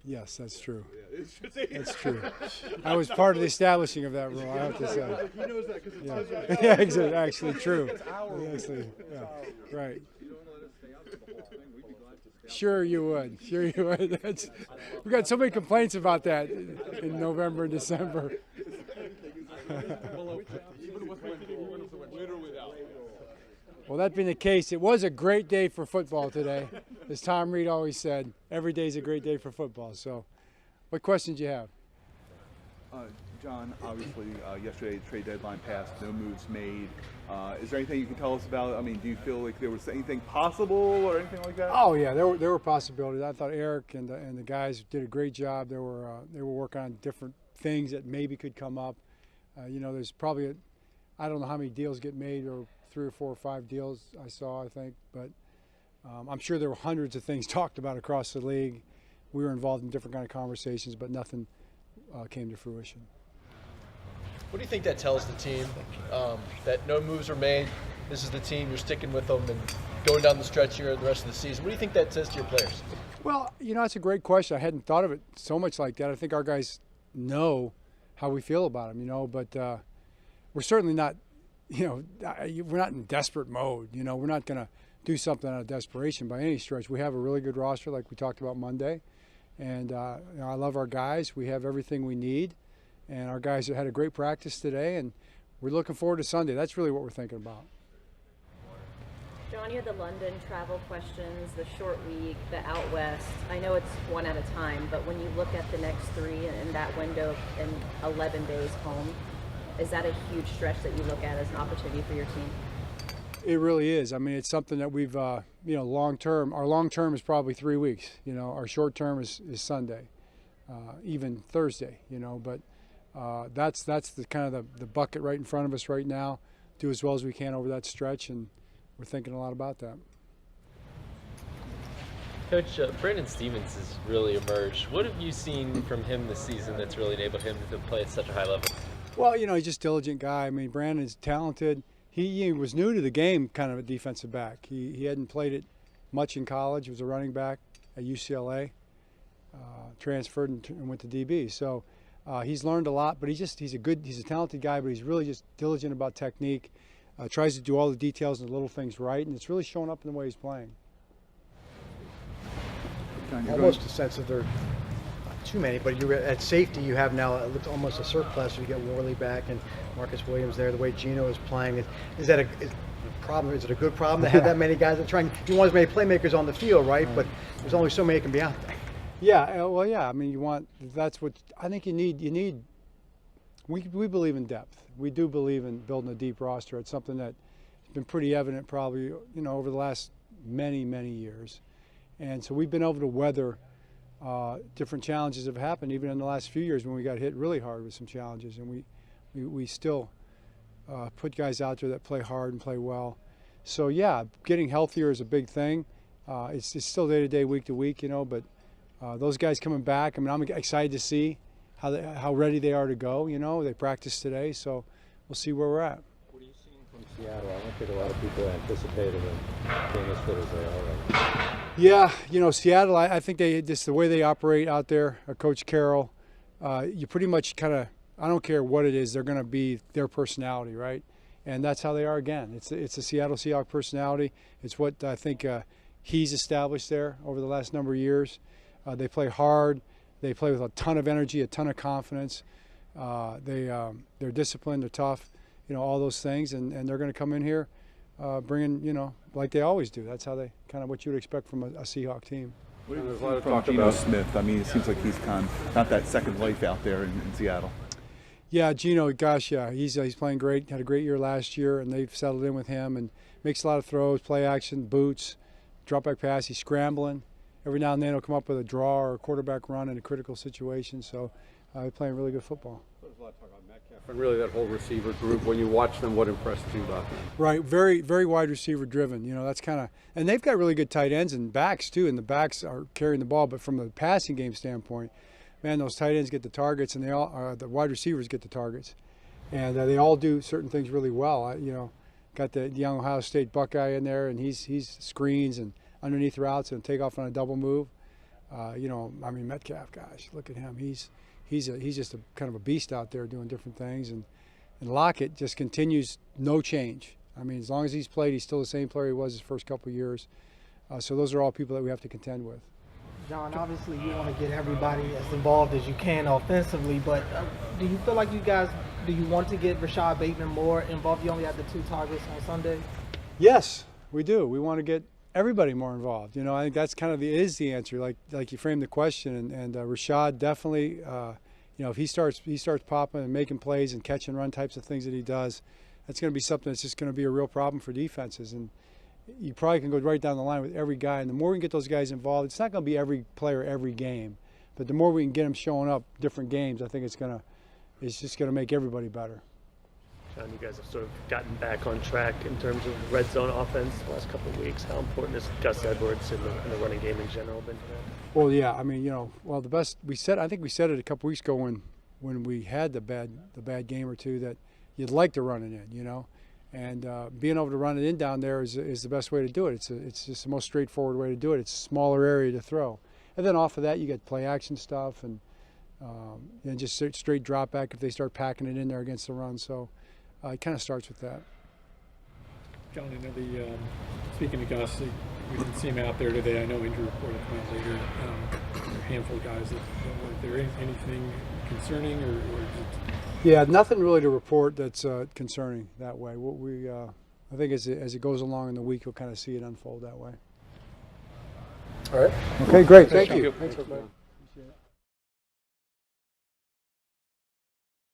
Yes, that's true. That's true. I was part of the establishing of that rule, I have to say. He knows that because it's Yeah, yeah, exactly. Actually, true. Actually, yeah, right. Sure you would. Sure you would. We got so many complaints about that in November and December. Well, that being the case, it was a great day for football today. As Tom Reed always said, every day is a great day for football. So, what questions do you have? John, obviously, yesterday the trade deadline passed, no moves made. Is there anything you can tell us about? I mean, do you feel like there was anything possible or anything like that? Oh yeah, there were possibilities. I thought Eric and the guys did a great job. They were working on different things that maybe could come up. There's probably I don't know how many deals get made, or 3 or 4 or 5 deals I saw, I think, but I'm sure there were hundreds of things talked about across the league. We were involved in different kind of conversations, but nothing came to fruition. What do you think that tells the team, that no moves are made? This is the team, you're sticking with them and going down the stretch here the rest of the season. What do you think that says to your players? Well, that's a great question. I hadn't thought of it so much like that. I think our guys know how we feel about them, but we're certainly not, we're not in desperate mode. We're not going to do something out of desperation by any stretch. We have a really good roster like we talked about Monday. And I love our guys. We have everything we need. And our guys had a great practice today, and we're looking forward to Sunday. That's really what we're thinking about. John, you had the London travel questions, the short week, the out west. I know it's one at a time, but when you look at the next 3 in that window and 11 days home, is that a huge stretch that you look at as an opportunity for your team? It really is. I mean, it's something that we've, long term. Our long term is probably 3 weeks. Our short term is Sunday, even Thursday. But that's the kind of the bucket right in front of us right now. Do as well as we can over that stretch, and we're thinking a lot about that. Coach, Brandon Stevens has really emerged. What have you seen from him this season that's really enabled him to play at such a high level? Well, he's just a diligent guy. I mean, Brandon's talented. He was new to the game, kind of a defensive back. He hadn't played it much in college. He was a running back at UCLA, transferred and went to DB. So he's learned a lot, but he's a talented guy, but he's really just diligent about technique, tries to do all the details and the little things right, and it's really showing up in the way he's playing. Almost a sense that there are not too many, but you're at safety. You have now almost a surplus. You get Worley back and Marcus Williams there. The way Gino is playing, is that a problem? Is it a good problem to have that many guys? You want as many playmakers on the field, right? But there's only so many that can be out there. Yeah, well, yeah. I mean, that's what I think you need. We believe in depth. We do believe in building a deep roster. It's something that's been pretty evident probably, over the last many, many years. And so we've been able to weather different challenges that have happened, even in the last few years when we got hit really hard with some challenges. And we still put guys out there that play hard and play well. So, yeah, getting healthier is a big thing. It's still day-to-day, week-to-week, but those guys coming back, I mean, I'm excited to see how ready they are to go. They practiced today, so we'll see where we're at. What are you seeing from Seattle? I don't think a lot of people anticipated them being as fit as they are right now. Yeah, Seattle, I think just the way they operate out there, Coach Carroll, you pretty much kind of, I don't care what it is, they're going to be their personality, right? And that's how they are again. It's a Seattle Seahawks personality. It's what I think he's established there over the last number of years. They play hard. They play with a ton of energy, a ton of confidence. They're disciplined, they're tough, all those things. And they're going to come in here bringing, like they always do. That's how they kind of what you would expect from a Seahawk team. There's a lot of talk about Smith. I mean, it seems like he's kind of not that second life out there in Seattle. Yeah, Gino, gosh, yeah, he's playing great. Had a great year last year, and they've settled in with him and makes a lot of throws, play action, boots, drop back pass. He's scrambling. Every now and then he'll come up with a draw or a quarterback run in a critical situation. So he's playing really good football. There's a lot of talk about Metcalf and really that whole receiver group. When you watch them, what impressed you about them? Right, very, very wide receiver driven. That's kind of, and they've got really good tight ends and backs too, and the backs are carrying the ball. But from a passing game standpoint, man, those tight ends get the targets, and the wide receivers get the targets, and they all do certain things really well. Got the young Ohio State Buckeye in there, and he's screens and underneath routes and take off on a double move. I mean, Metcalf, gosh, look at him. He's just a kind of a beast out there doing different things. And Lockett just continues, no change. I mean, as long as he's played, he's still the same player he was his first couple of years. So those are all people that we have to contend with. John, obviously you want to get everybody as involved as you can offensively, but do you feel like do you want to get Rashad Bateman more involved? You only had the 2 targets on Sunday. Yes, we do. We want to get everybody more involved. I think that's kind of is the answer. Like you framed the question, and Rashad definitely. If he starts popping and making plays and catch and run types of things that he does, that's going to be something that's just going to be a real problem for defenses. And you probably can go right down the line with every guy. And the more we can get those guys involved, it's not going to be every player every game, but the more we can get them showing up different games, I think it's just going to make everybody better. John, you guys have sort of gotten back on track in terms of red zone offense the last couple of weeks. How important is Gus Edwards in the running game in general been to that? Well, yeah, I mean, the best I think we said it a couple weeks ago when we had the bad game or two that you'd like to run it in, and being able to run it in down there is the best way to do it. It's just the most straightforward way to do it. It's a smaller area to throw, and then off of that you get play action stuff and just straight drop back if they start packing it in there against the run. So. It kind of starts with that. John, I know speaking to Gus, we didn't see him out there today. I know injury report will come out later. There are a handful of guys that weren't there. Anything concerning or Yeah, nothing really to report that's concerning that way. I think as it goes along in the week, you'll kind of see it unfold that way. All right. Okay, great. Thank you. Thanks, everybody.